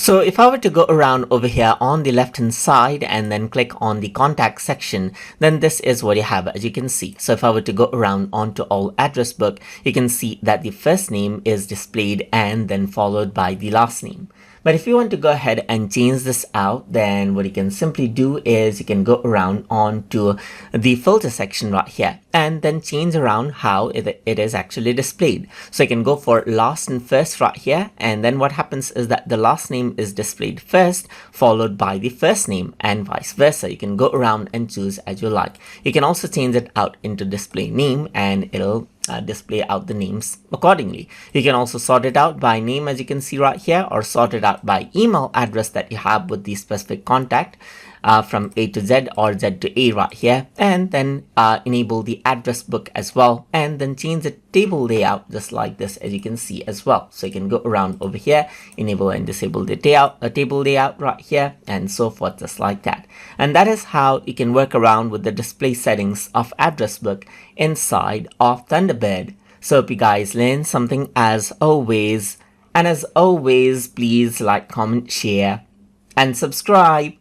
So if I were to go around over here on the left hand side and then click on the contact section, then this is what you have, as you can see. So if I were to go around onto all address book, you can see that the first name is displayed and then followed by the last name. But if you want to go ahead and change this out, then what you can simply do is you can go around onto the filter section right here and then change around how it is actually displayed. So you can go for last and first right here, and then what happens is that the last name is displayed first followed by the first name and vice versa. You can go around and choose as you like. You can also change it out into display name and it'll display out the names accordingly. You can also sort it out by name, as you can see right here, or sort it out by email address that you have with the specific contact from A to Z or Z to A right here, and then enable the address book as well, and then change the table layout just like this, as you can see as well. So you can go around over here, enable and disable the table layout right here, and so forth, just like that. And that is how you can work around with the display settings of address book inside of Thunderbird. So hope you guys learned something as always, and as always, please like, comment, share, and subscribe.